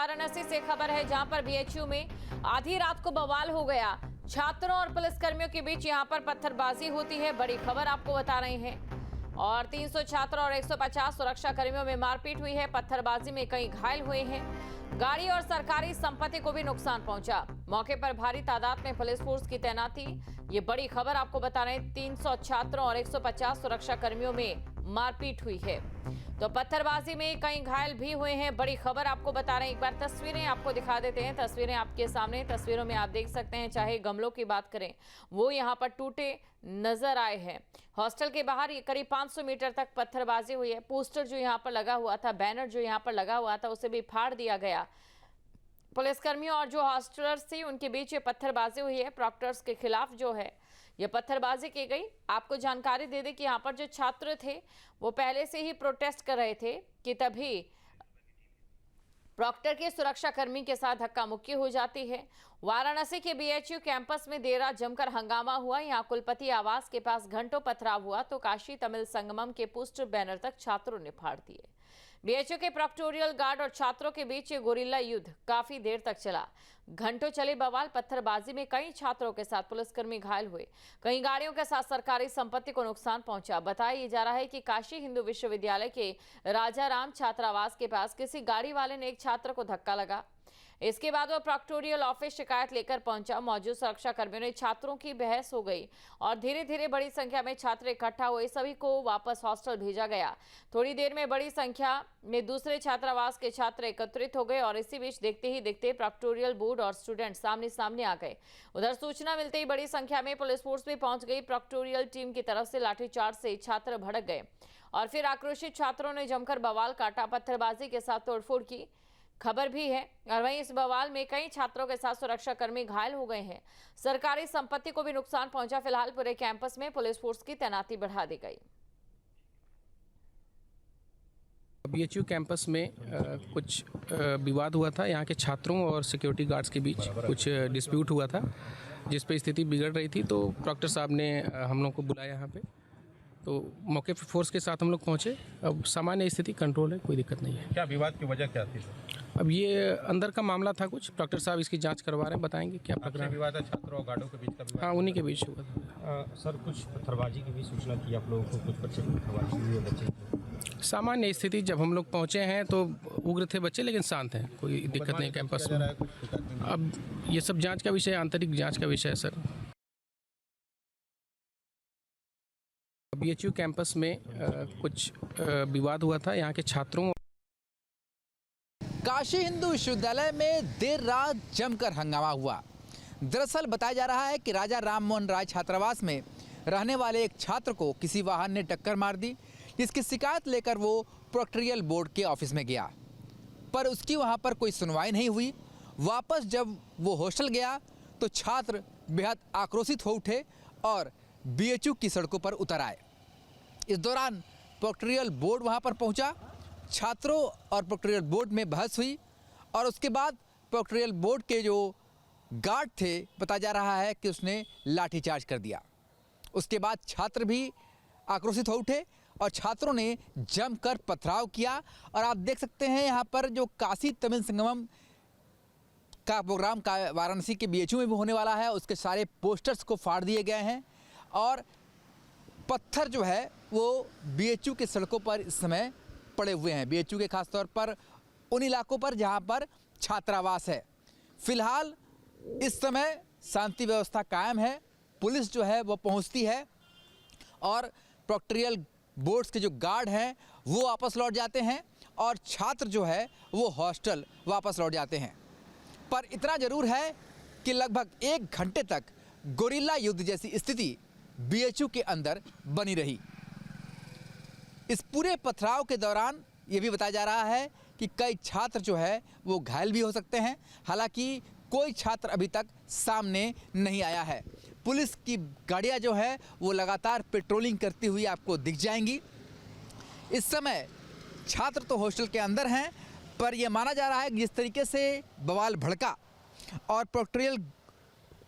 वाराणसी से खबर है, जहां पर बीएचयू में आधी रात को बवाल हो गया। छात्रों और पुलिसकर्मियों के बीच यहां पर पत्थरबाजी होती है। बड़ी खबर आपको बता रहे हैं। और 300 छात्रों और 150 सुरक्षा कर्मियों में मारपीट हुई है। पत्थरबाजी में कई घायल हुए हैं। गाड़ी और सरकारी संपत्ति को भी नुकसान पहुंचा। मौके पर भारी तादाद में पुलिस फोर्स की तैनाती। ये बड़ी खबर आपको बता रहे हैं। 300 छात्रों और 150 सुरक्षा कर्मियों में मारपीट हुई है। तो पत्थरबाजी में कई घायल भी हुए हैं। बड़ी खबर आपको बता रहे हैं। एक बार तस्वीरें आपको दिखा देते हैं। तस्वीरें आपके सामने। तस्वीरों में आप देख सकते हैं, चाहे गमलों की बात करें वो यहाँ पर टूटे नजर आए हैं। हॉस्टल के बाहर करीब 500 मीटर तक पत्थरबाजी हुई है। पोस्टर जो यहाँ पर लगा हुआ था, बैनर जो यहाँ पर लगा हुआ था, उसे भी फाड़ दिया गया। पुलिसकर्मियों और जो हॉस्टलर्स थी उनके बीच ये पत्थरबाजी हुई है। प्रॉक्टर्स के खिलाफ जो है ये पत्थरबाजी की गई। आपको जानकारी दे दें कि यहाँ पर जो छात्र थे वो पहले से ही प्रोटेस्ट कर रहे थे कि तभी प्रॉक्टर के सुरक्षा कर्मी के साथ धक्का मुक्की हो जाती है। वाराणसी के बीएचयू कैंपस में देर रात जमकर हंगामा हुआ। यहां कुलपति आवास के पास घंटों पथराव हुआ तो काशी तमिल संगमम के पोस्टर बैनर तक छात्रों ने फाड़ दिए। बीएचयू के प्रॉक्टोरियल गार्ड और छात्रों के बीच ये गोरिल्ला युद्ध काफी देर तक चला। घंटों चले बवाल। पत्थरबाजी में कई छात्रों के साथ पुलिसकर्मी घायल हुए। कई गाड़ियों के साथ सरकारी संपत्ति को नुकसान पहुंचा। बताया जा रहा है कि काशी हिंदू विश्वविद्यालय के राजाराम छात्रावास के पास किसी गाड़ी वाले ने एक छात्र को धक्का लगा। इसके बाद वह प्रॉक्टोरियल ऑफिस शिकायत लेकर पहुंचा। मौजूद सुरक्षा कर्मियों ने छात्रों की बहस हो गई और धीरे धीरे बड़ी संख्या में छात्र इकट्ठा हुए। सभी को वापस हॉस्टल भेजा गया। थोड़ी देर में बड़ी संख्या में दूसरे छात्रावास के छात्र एकत्रित हो गए और इसी बीच देखते ही देखते प्रॉक्टोरियल बोर्ड और स्टूडेंट सामने सामने आ गए। उधर सूचना मिलते ही बड़ी संख्या में पुलिस फोर्स भी पहुंच गई। प्रॉक्टोरियल टीम की तरफ से लाठीचार्ज से छात्र भड़क गए और फिर आक्रोशित छात्रों ने जमकर बवाल काटा। पत्थरबाजी के साथ तोड़फोड़ की खबर भी है। और वहीं इस बवाल में कई छात्रों के साथ सुरक्षा कर्मी घायल हो गए हैं। सरकारी संपत्ति को भी नुकसान पहुंचा। फिलहाल पूरे कैंपस में पुलिस फोर्स की तैनाती बढ़ा दी गई। बीएचयू कैंपस में कुछ विवाद हुआ था। यहाँ के छात्रों और सिक्योरिटी गार्ड्स के बीच कुछ डिस्प्यूट हुआ था, जिस पे स्थिति बिगड़ रही थी। तो प्रॉक्टर साहब ने हम लोग को बुलाया यहाँ पे, तो मौके पर फोर्स के साथ हम लोग पहुँचे। अब सामान्य स्थिति कंट्रोल है, कोई दिक्कत नहीं है। क्या विवाद की वजह क्या थी? अब ये अंदर का मामला था कुछ। डॉक्टर साहब इसकी जांच करवा रहे हैं, बताएंगे क्या प्रकरण विवाद है। छात्रों और गार्डों के बीच का विवाद? हाँ, उन्हीं के बीच हुआ था। सर, कुछ पत्थरबाजी की भी सूचना थी आप लोगों को? कुछ बच्चे पत्थरबाजी हुई है बच्चे? सामान्य स्थिति, जब हम लोग पहुँचे हैं तो उग्र थे बच्चे, लेकिन शांत हैं, कोई दिक्कत नहीं कैंपस में। अब ये सब जाँच का विषय, आंतरिक जाँच का विषय है सर। बीएचयू कैंपस में कुछ विवाद हुआ था। यहाँ के छात्रों काशी हिंदू विश्वविद्यालय में देर रात जमकर हंगामा हुआ। दरअसल बताया जा रहा है कि राजा राम मोहन राय छात्रावास में रहने वाले एक छात्र को किसी वाहन ने टक्कर मार दी, जिसकी शिकायत लेकर वो प्रॉक्टोरियल बोर्ड के ऑफिस में गया, पर उसकी वहाँ पर कोई सुनवाई नहीं हुई। वापस जब वो हॉस्टल गया तो छात्र बेहद आक्रोशित हो उठे और बीएचयू की सड़कों पर उतर आए। इस दौरान प्रॉक्टोरियल बोर्ड वहाँ पर पहुँचा। छात्रों और प्रॉक्टोरियल बोर्ड में बहस हुई और उसके बाद प्रॉक्टोरियल बोर्ड के जो गार्ड थे, बताया जा रहा है कि उसने लाठीचार्ज कर दिया। उसके बाद छात्र भी आक्रोशित हो उठे और छात्रों ने जमकर पथराव किया। और आप देख सकते हैं यहाँ पर जो काशी तमिल संगमम का प्रोग्राम का वाराणसी के बीएचयू में भी होने वाला है, उसके सारे पोस्टर्स को फाड़ दिए गए हैं और पत्थर जो है वो बीएचयू के सड़कों पर इस समय पड़े हुए हैं। बीएचयू के खास तौर पर उन इलाकों पर जहां पर छात्रावास है। फिलहाल इस समय शांति व्यवस्था कायम है। पुलिस जो है वो पहुंचती है और प्रॉक्टोरियल बोर्ड्स के जो गार्ड हैं वो वापस लौट जाते हैं और छात्र जो है वो हॉस्टल वापस लौट जाते हैं। पर इतना जरूर है कि लगभग 1 घंटे तक गोरिल्ला युद्ध जैसी स्थिति बीएचयू के अंदर बनी रही। इस पूरे पथराव के दौरान ये भी बताया जा रहा है कि कई छात्र जो है वो घायल भी हो सकते हैं। हालांकि कोई छात्र अभी तक सामने नहीं आया है। पुलिस की गाड़ियां जो है वो लगातार पेट्रोलिंग करती हुई आपको दिख जाएंगी। इस समय छात्र तो हॉस्टल के अंदर हैं, पर यह माना जा रहा है कि जिस तरीके से बवाल भड़का और प्रॉक्टोरियल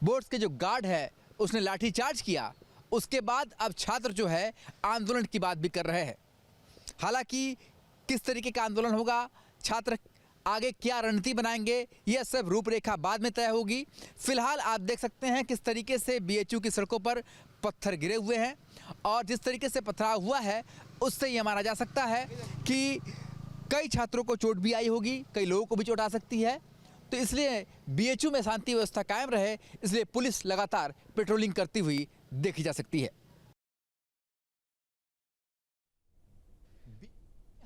बोर्ड्स के जो गार्ड है उसने लाठीचार्ज किया, उसके बाद अब छात्र जो है आंदोलन की बात भी कर रहे हैं। हालांकि किस तरीके का आंदोलन होगा, छात्र आगे क्या रणनीति बनाएंगे, यह सब रूपरेखा बाद में तय होगी। फिलहाल आप देख सकते हैं किस तरीके से बीएचयू की सड़कों पर पत्थर गिरे हुए हैं और जिस तरीके से पथराव हुआ है उससे यह माना जा सकता है कि कई छात्रों को चोट भी आई होगी, कई लोगों को भी चोट आ सकती है। तो इसलिए बीएचयू में शांति व्यवस्था कायम रहे, इसलिए पुलिस लगातार पेट्रोलिंग करती हुई देखी जा सकती है।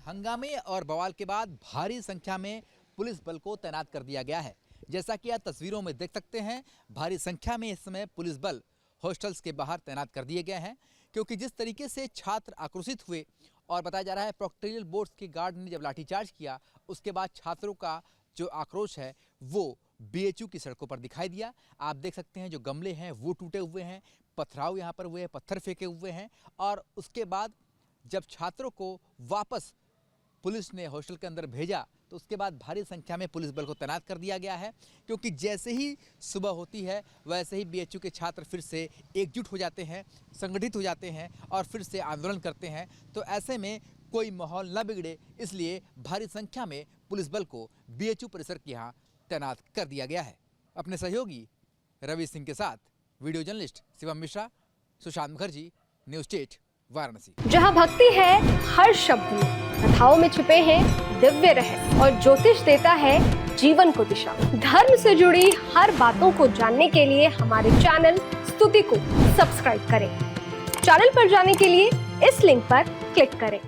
हंगामे और बवाल के बाद भारी संख्या में पुलिस बल को तैनात कर दिया गया है। जैसा कि आप तस्वीरों में देख सकते हैं, भारी संख्या में इस समय पुलिस बल हॉस्टल्स के बाहर तैनात कर दिए गए हैं, क्योंकि जिस तरीके से छात्र आक्रोशित हुए और बताया जा रहा है प्रोक्टोरियल बोर्ड के गार्ड ने जब लाठीचार्ज किया, उसके बाद छात्रों का जो आक्रोश है वो बीएचयू की सड़कों पर दिखाई दिया। आप देख सकते हैं जो गमले हैं वो टूटे हुए हैं, पथराव यहाँ पर हुए हैं, पत्थर फेंके हुए हैं। और उसके बाद जब छात्रों को वापस पुलिस ने हॉस्टल के अंदर भेजा तो उसके बाद भारी संख्या में पुलिस बल को तैनात कर दिया गया है, क्योंकि जैसे ही सुबह होती है वैसे ही बीएचयू के छात्र फिर से एकजुट हो जाते हैं, संगठित हो जाते हैं और फिर से आंदोलन करते हैं। तो ऐसे में कोई माहौल न बिगड़े, इसलिए भारी संख्या में पुलिस बल को बीएचयू परिसर के यहाँ तैनात कर दिया गया है। अपने सहयोगी रवि सिंह के साथ video journalist Shivam Mishra, Sushant Mukherjee, news state, Varanasi. जहाँ भक्ति है हर शब्द में, कथाओं में छिपे हैं दिव्य रहस्य और ज्योतिष देता है जीवन को दिशा। धर्म से जुड़ी हर बातों को जानने के लिए हमारे चैनल स्तुति को सब्सक्राइब करें। चैनल पर जाने के लिए इस लिंक पर क्लिक करें।